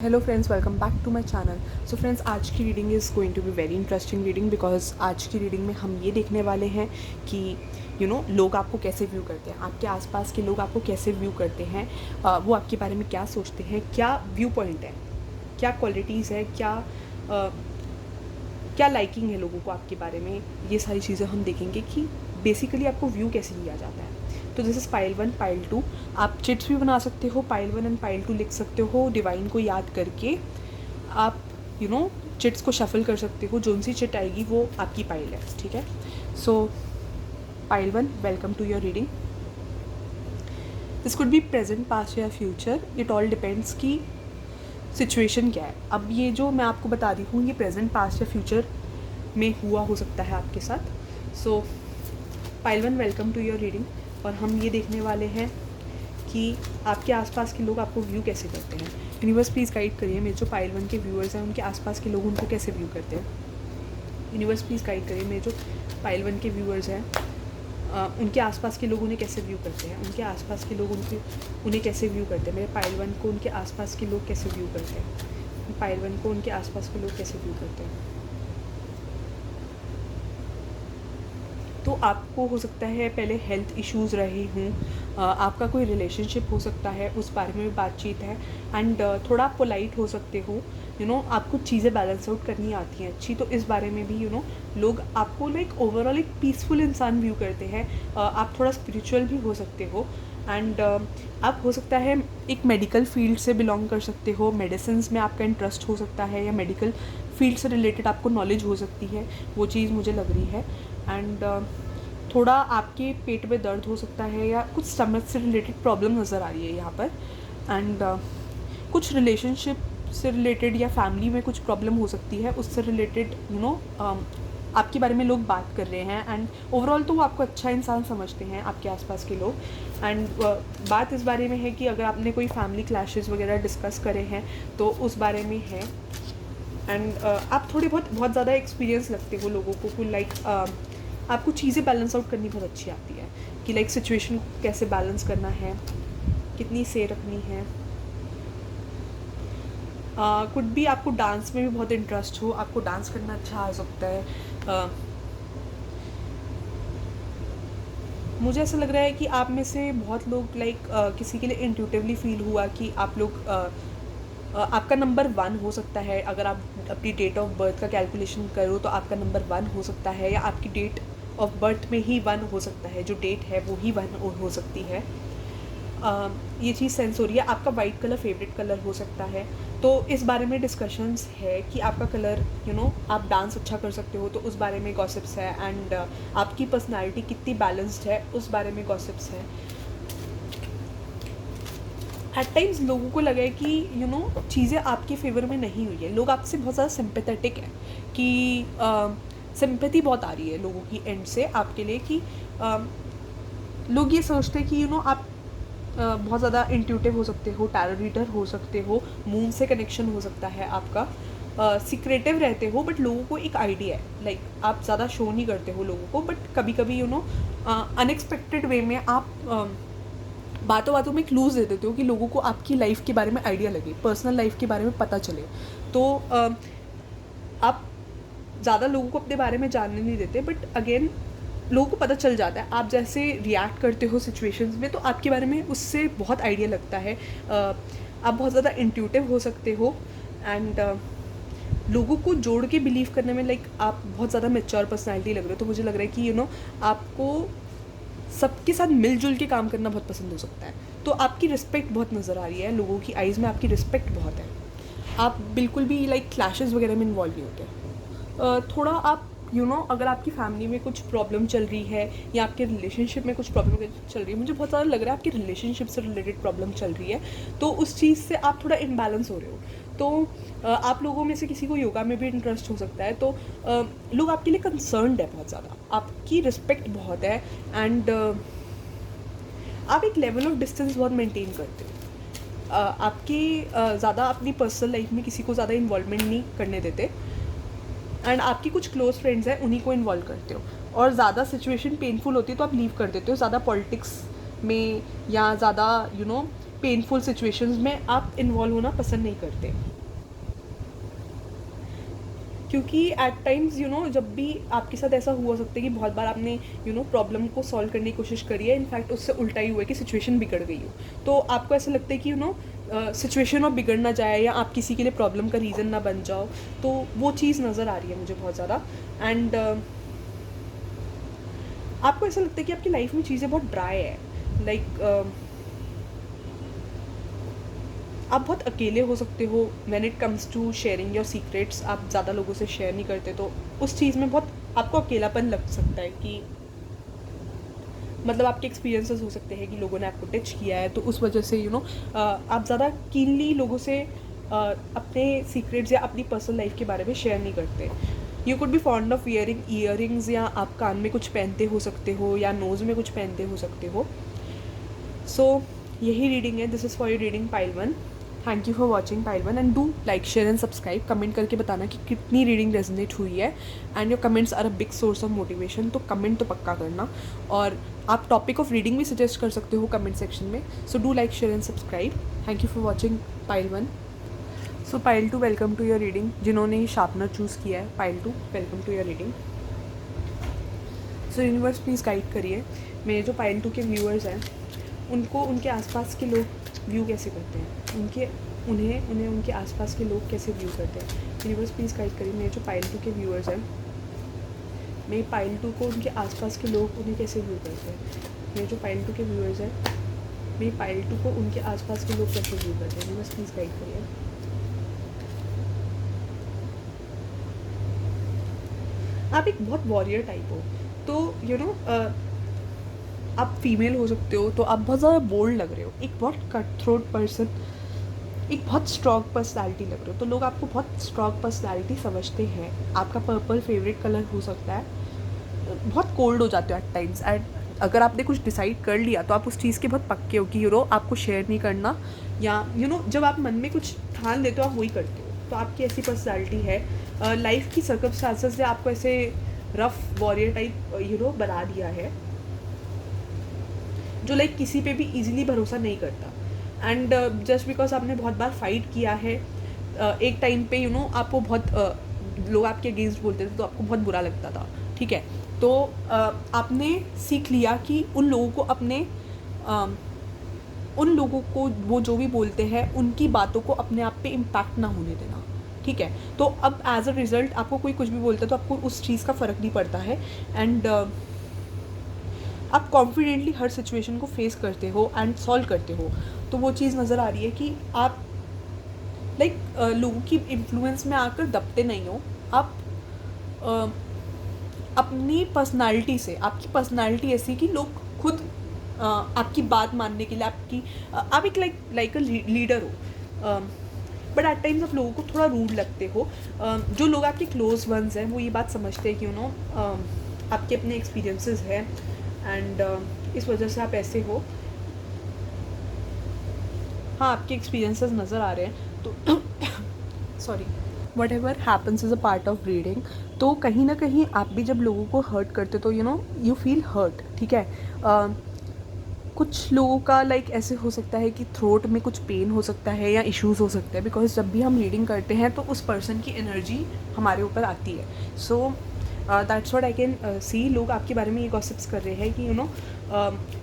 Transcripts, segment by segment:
Hello friends, welcome back to my channel. So friends, आज की reading is going to be very interesting reading because आज की reading में हम ये देखने वाले हैं कि लोग आपको कैसे व्यू करते हैं, आपके आसपास के लोग आपको कैसे व्यू करते हैं, वो आपके बारे में क्या सोचते हैं, क्या व्यू पॉइंट है, क्या क्वालिटीज़ है, क्या लाइकिंग है लोगों को आपके बारे में। ये सारी चीज़ें हम देखेंगे कि बेसिकली आपको व्यू कैसे लिया जाता है। तो दिस इज़ पाइल 1, पाइल 2। आप चिट्स भी बना सकते हो, पाइल 1 एंड पाइल 2 लिख सकते हो डिवाइन को याद करके। आप चिट्स को शफल कर सकते हो, जोन सी चिट आएगी वो आपकी पाइल है, ठीक है। So pile 1, welcome to your reading. This could be present, past या फ्यूचर, इट ऑल डिपेंड्स कि सिचुएशन क्या है। अब ये जो मैं आपको बता रही हूँ ये प्रेजेंट, पास्ट या फ्यूचर में हुआ हो सकता है आपके साथ। So pile 1, welcome to your reading. और हम ये देखने वाले हैं कि आपके आसपास के लोग आपको व्यू कैसे करते हैं। यूनिवर्स प्लीज़ गाइड करिए मेरे जो पाइल 1 के व्यूअर्स हैं उनके आसपास के लोग उनको कैसे व्यू करते हैं। यूनिवर्स प्लीज़ गाइड करिए मेरे जो पाइल 1 के व्यूअर्स हैं उनके आसपास के लोग उन्हें कैसे व्यू करते हैं, उनके आसपास के लोग उन्हें कैसे व्यू करते हैं। मेरे पाइल 1 को उनके आसपास के लोग कैसे व्यू करते हैं, पाइल 1 को उनके आसपास के लोग कैसे व्यू करते हैं। तो आपको हो सकता है पहले हेल्थ इश्यूज़ रहे हों, आपका कोई रिलेशनशिप हो सकता है, उस बारे में भी बातचीत है। एंड थोड़ा पोलाइट हो सकते हो, आपको चीज़ें बैलेंस आउट करनी आती हैं अच्छी, तो इस बारे में भी लोग आपको लाइक ओवरऑल एक पीसफुल इंसान व्यू करते हैं। आप थोड़ा स्पिरिचुअल भी हो सकते हो। एंड आप हो सकता है एक मेडिकल फील्ड से बिलोंग कर सकते हो, मेडिसिन में आपका इंटरेस्ट हो सकता है, या मेडिकल फील्ड से रिलेटेड आपको नॉलेज हो सकती है, वो चीज़ मुझे लग रही है। एंड थोड़ा आपके पेट में दर्द हो सकता है, या कुछ स्टमक से रिलेटेड प्रॉब्लम नज़र आ रही है यहाँ पर। एंड कुछ रिलेशनशिप से रिलेटेड या फैमिली में कुछ प्रॉब्लम हो सकती है, उससे रिलेटेड आपके बारे में लोग बात कर रहे हैं। एंड ओवरऑल तो वो आपको अच्छा इंसान समझते हैं, आपके आसपास के लोग। एंड बात इस बारे में है कि अगर आपने कोई फैमिली क्लैशेस वगैरह डिस्कस करे हैं तो उस बारे में है। एंड आप थोड़ी बहुत ज़्यादा एक्सपीरियंस लगते हो लोगों को लाइक आपको चीज़ें बैलेंस आउट करनी बहुत अच्छी आती है कि लाइक सिचुएशन को कैसे बैलेंस करना है, कितनी से रखनी है। कुड भी आपको डांस में भी बहुत इंटरेस्ट हो, आपको डांस करना अच्छा आ सकता है। मुझे ऐसा लग रहा है कि आप में से बहुत लोग लाइक किसी के लिए इंट्यूटिवली फील हुआ कि आप लोग आपका नंबर 1 हो सकता है। अगर आप अपनी डेट ऑफ बर्थ का कैलकुलेशन करो तो आपका नंबर 1 हो सकता है, या आपकी डेट ऑफ बर्थ में ही 1 हो सकता है, जो डेट है वो ही 1 हो सकती है। ये चीज़ सेंस हो रही है। आपका वाइट कलर फेवरेट कलर हो सकता है, तो इस बारे में डिस्कशंस है कि आपका कलर आप डांस अच्छा कर सकते हो, तो उस बारे में गॉसिप्स है। एंड आपकी पर्सनालिटी कितनी बैलेंस्ड है उस बारे में गॉसिप्स है। एट टाइम्स लोगों को लगा है कि चीज़ें आपके फेवर में नहीं हुई है, लोग आपसे बहुत ज़्यादा सिंपैथेटिक है, कि सिंपैथी बहुत आ रही है लोगों की एंड से आपके लिए, कि लोग ये सोचते हैं कि आप बहुत ज़्यादा इंट्यूटिव हो सकते हो, टैरो रीडर हो सकते हो, मून से कनेक्शन हो सकता है आपका, सीक्रेटिव रहते हो, बट लोगों को एक आइडिया है, लाइक आप ज़्यादा शो नहीं करते हो लोगों को, बट कभी कभी अनएक्सपेक्टेड वे में आप बातों बातों में क्लूज़ दे देते हो कि लोगों को आपकी लाइफ के बारे में आइडिया लगे, पर्सनल लाइफ के बारे में पता चले। तो आप ज़्यादा लोगों को अपने बारे में जानने नहीं देते, बट अगेन लोगों को पता चल जाता है आप जैसे रिएक्ट करते हो सिचुएशंस में, तो आपके बारे में उससे बहुत आइडिया लगता है। आप बहुत ज़्यादा इंट्यूटिव हो सकते हो। एंड लोगों को जोड़ के बिलीव करने में लाइक आप बहुत ज़्यादा मैच्योर पर्सनैलिटी लग रहे हो। तो मुझे लग रहा है कि आपको सबके साथ मिलजुल के काम करना बहुत पसंद हो सकता है। तो आपकी रिस्पेक्ट बहुत नज़र आ रही है, लोगों की आइज़ में आपकी रिस्पेक्ट बहुत है। आप बिल्कुल भी लाइक क्लैशेस वगैरह में इन्वॉल्व नहीं होते। थोड़ा आप अगर आपकी फैमिली में कुछ प्रॉब्लम चल रही है, या आपके रिलेशनशिप में कुछ प्रॉब्लम चल रही है, मुझे बहुत ज़्यादा लग रहा है आपकी रिलेशनशिप से रिलेटेड प्रॉब्लम चल रही है, तो उस चीज़ से आप थोड़ा इम्बैलेंस हो रहे हो। तो आप लोगों में से किसी को योगा में भी इंटरेस्ट हो सकता है, तो लोग आपके लिए कंसर्नड है बहुत ज़्यादा, आपकी रिस्पेक्ट बहुत है। एंड आप एक लेवल ऑफ डिस्टेंस बहुत मेंटेन करते हो। आपकी ज़्यादा अपनी पर्सनल लाइफ में किसी को ज़्यादा इन्वॉल्वमेंट नहीं करने देते। एंड आपकी कुछ क्लोज फ्रेंड्स हैं उन्हीं को इन्वॉल्व करते हो, और ज़्यादा सिचुएशन पेनफुल होती है तो आप लीव कर देते हो। ज़्यादा पॉलिटिक्स में या ज़्यादा पेनफुल सिचुएशंस में आप इन्वॉल्व होना पसंद नहीं करते, क्योंकि एट टाइम्स जब भी आपके साथ ऐसा हुआ सकता है कि बहुत बार आपने प्रॉब्लम को सॉल्व करने की कोशिश करी है, इनफैक्ट उससे उल्टा ही हुआ है कि सिचुएशन बिगड़ गई हो, तो आपको ऐसा लगता है कि सिचुएशन और बिगड़ ना जाए या आप किसी के लिए प्रॉब्लम का रीज़न ना बन जाओ, तो वो चीज़ नज़र आ रही है मुझे बहुत ज़्यादा। एंड आपको ऐसा लगता है कि आपकी लाइफ में चीज़ें बहुत ड्राई है, लाइक आप बहुत अकेले हो सकते हो when it comes to sharing your secrets. आप ज़्यादा लोगों से शेयर नहीं करते, तो उस चीज़ में बहुत आपको अकेलापन लग सकता है कि मतलब आपके एक्सपीरियंसेस हो सकते हैं कि लोगों ने आपको टच किया है, तो उस वजह से आप ज़्यादा कीनली लोगों से अपने सीक्रेट्स या अपनी पर्सनल लाइफ के बारे में शेयर नहीं करते। You could be fond of wearing earrings, या आप कान में कुछ पहनते हो सकते हो या नोज़ में कुछ पहनते हो सकते हो। सो यही रीडिंग है, this is for your reading pile 1। Thank you for watching pile 1 and do like share and subscribe. Comment करके बताना कि कितनी रीडिंग रेजोनेट हुई है, and your comments are a big source of motivation, तो कमेंट तो पक्का करना। और आप टॉपिक ऑफ रीडिंग भी सजेस्ट कर सकते हो कमेंट सेक्शन में। So do like share and subscribe. Thank you for watching pile 1। So pile 2, welcome to your reading. जिन्होंने शार्पनर चूज़ किया है, pile 2, welcome to your reading. So universe please guide करिए मेरे जो पाइल 2 के viewers हैं, उनको उनके आसपास के लोग व्यू कैसे करते हैं, उन्हें उनके आसपास के लोग कैसे व्यू करते हैं। यूनिवर्स प्लीज़ गाइड करिए मेरे जो पाइल 2 के व्यूअर्स हैं, मेरे पाइल 2 को उनके आसपास के लोग उन्हें कैसे व्यू करते हैं। मेरे जो पाइल 2 के व्यूअर्स हैं, मेरे पाइल 2 को उनके आसपास के लोग कैसे व्यू करते हैं। यूनिवर्स प्लीज़ गाइड करिए। आप एक बहुत वॉरियर टाइप हो, तो आप फीमेल हो सकते हो, तो आप बहुत ज़्यादा बोल्ड लग रहे हो, एक बहुत कट थ्रोट पर्सन, एक बहुत स्ट्रॉन्ग पर्सनैलिटी लग रहे हो, तो लोग आपको बहुत स्ट्रॉन्ग पर्सनैलिटी समझते हैं। आपका पर्पल फेवरेट कलर हो सकता है। बहुत कोल्ड हो जाते हो एट टाइम्स, एंड अगर आपने कुछ डिसाइड कर लिया तो आप उस चीज़ के बहुत पक्के हो कि आपको शेयर नहीं करना, या जब आप मन में कुछ ठान लेते हो आप वही करते हो, तो आपकी ऐसी पर्सनैलिटी है। लाइफ की सर्कमस्टांसेस ने आपको ऐसे रफ वॉरियर टाइप बना दिया है, जो लाइक किसी पे भी इजीली भरोसा नहीं करता। एंड जस्ट बिकॉज आपने बहुत बार फाइट किया है, एक टाइम पे आपको बहुत लोग आपके अगेंस्ट बोलते थे, तो आपको बहुत बुरा लगता था, ठीक है। तो आपने सीख लिया कि उन लोगों को वो जो भी बोलते हैं उनकी बातों को अपने आप पे इम्पैक्ट ना होने देना, ठीक है। तो अब एज अ रिज़ल्ट आपको कोई कुछ भी बोलता है तो आपको उस चीज़ का फ़र्क नहीं पड़ता है, एंड आप कॉन्फिडेंटली हर सिचुएशन को फेस करते हो एंड सॉल्व करते हो। तो वो चीज़ नज़र आ रही है कि आप लाइक लोगों की इन्फ्लुएंस में आकर दबते नहीं हो। आप अपनी पर्सनालिटी से, आपकी पर्सनालिटी ऐसी कि लोग खुद आपकी बात मानने के लिए आप एक लाइक अ लीडर हो, बट एट टाइम्स आप लोगों को थोड़ा रूड लगते हो। जो लोग आपके क्लोज वंस हैं वो ये बात समझते हैं कि आपके अपने एक्सपीरियंसेस हैं, एंड इस वजह से आप ऐसे हो। हाँ, आपके एक्सपीरियंसेस नज़र आ रहे हैं, तो sorry, what ever happens is a part of reading. तो कहीं ना कहीं आप भी जब लोगों को हर्ट करते तो यू फील हर्ट, ठीक है। कुछ लोगों का लाइक ऐसे हो सकता है कि थ्रोट में कुछ पेन हो सकता है या इश्यूज़ हो सकते हैं, बिकॉज जब भी हम रीडिंग करते हैं तो उस पर्सन की एनर्जी हमारे ऊपर आती है। So that's what I can see. लोग आपके बारे में ये गॉसिप्स कर रहे हैं कि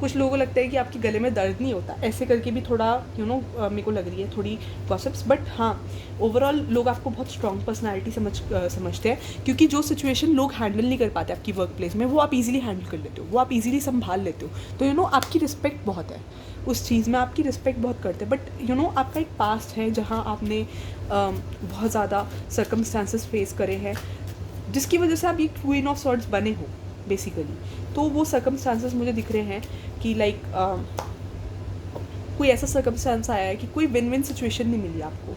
कुछ लोगों को लगता है कि आपके गले में दर्द नहीं होता, ऐसे करके भी थोड़ा मेरे को लग रही है थोड़ी गॉसिप्स। बट हाँ, ओवरऑल लोग आपको बहुत स्ट्रॉन्ग पर्सनैलिटी समझते हैं, क्योंकि जो सिचुएशन लोग हैंडल नहीं कर पाते आपकी वर्क प्लेस में, वो आप इजीली हैंडल कर लेते हो, वो आप इजीली संभाल लेते हो। तो आपकी रिस्पेक्ट बहुत है उस चीज़ में, आपकी रिस्पेक्ट बहुत करते हैं। बट आपका एक पास्ट है जहाँ आपने बहुत ज़्यादा सर्कमस्टांसेस फेस करे हैं, जिसकी वजह से आप ये क्वीन ऑफ सॉर्ड्स बने हो बेसिकली। तो वो सर्कमस्टांसेस मुझे दिख रहे हैं कि लाइक कोई ऐसा सर्कमस्टांस आया है कि कोई विन विन सिचुएशन नहीं मिली आपको।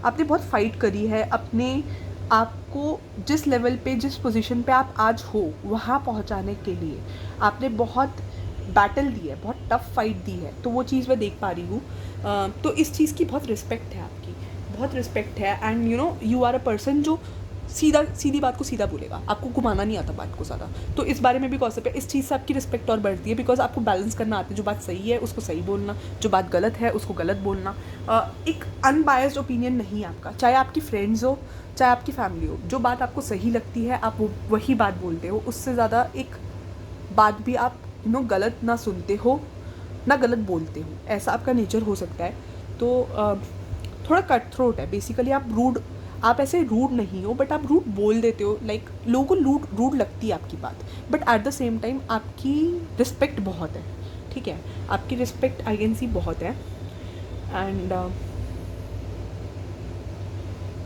आपने बहुत फाइट करी है अपने आपको जिस लेवल पे, जिस पोजीशन पे आप आज हो वहाँ पहुँचाने के लिए। आपने बहुत बैटल दी है, बहुत टफ फाइट दी है, तो वो चीज़ मैं देख पा रही हूँ। तो इस चीज़ की बहुत रिस्पेक्ट है, आपकी बहुत रिस्पेक्ट है। And you are a person जो सीधी बात को सीधा बोलेगा, आपको घुमाना नहीं आता बात को ज़्यादा। तो इस बारे में भी गॉसिप है, इस चीज़ से आपकी रिस्पेक्ट और बढ़ती है, बिकॉज आपको बैलेंस करना आता है, जो बात सही है उसको सही बोलना, जो बात गलत है उसको गलत बोलना। एक अनबायस्ड ओपिनियन नहीं है आपका, चाहे आपकी फ्रेंड्स हो चाहे आपकी फैमिली हो, जो बात आपको सही लगती है आप वही बात बोलते हो, उससे ज़्यादा एक बात भी आप गलत ना सुनते हो ना गलत बोलते हो, ऐसा आपका नेचर हो सकता है। तो थोड़ा कट थ्रोट है बेसिकली, आप ऐसे रूड नहीं हो, बट आप रूड बोल देते हो, लाइक लोगों को रूड लगती है आपकी बात, but at the same time आपकी रिस्पेक्ट बहुत है, ठीक है, आपकी रिस्पेक्ट आई कैन सी बहुत है। एंड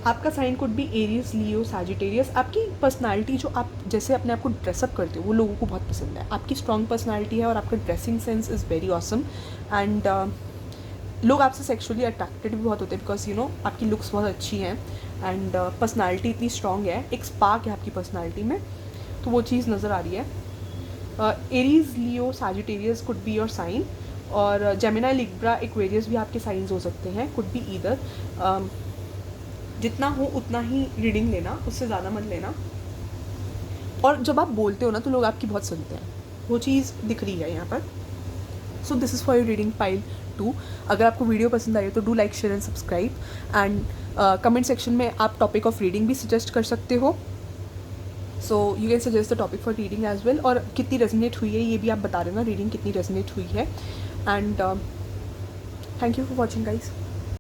आपका sign could be Aries, Leo, Sagittarius. आपकी पर्सनालिटी जो आप जैसे अपने आप को ड्रेसअप करते हो वो लोगों को बहुत पसंद है, आपकी स्ट्रॉन्ग पर्सनालिटी है और आपका dressing sense is very awesome. And लोग आपसे सेक्सुअली अट्रैक्टेड भी बहुत होते हैं, बिकॉज आपकी लुक्स बहुत अच्छी हैं एंड पर्सनालिटी इतनी स्ट्रॉन्ग है, एक स्पार्क है आपकी पर्सनालिटी में, तो वो चीज़ नज़र आ रही है। Aries, Leo, Sagittarius could be your sign, और जेमिनाई, लिब्रा, एक्वेरियस भी आपके साइंस हो सकते हैं, कुड बी ईदर। जितना हो उतना ही रीडिंग लेना, उससे ज़्यादा मत लेना। और जब आप बोलते हो ना तो लोग आपकी बहुत सुनते हैं, वो चीज़ दिख रही है यहाँ पर। So this is for your reading pile 2। अगर आपको वीडियो पसंद आई तो do like, share and subscribe. And comment section में आप टॉपिक ऑफ रीडिंग भी सजेस्ट कर सकते हो, so you can suggest the topic for reading as well. और कितनी रेजोनेट हुई है ये भी आप बता देना, रीडिंग कितनी रेजोनेट हुई है। And thank you for watching guys.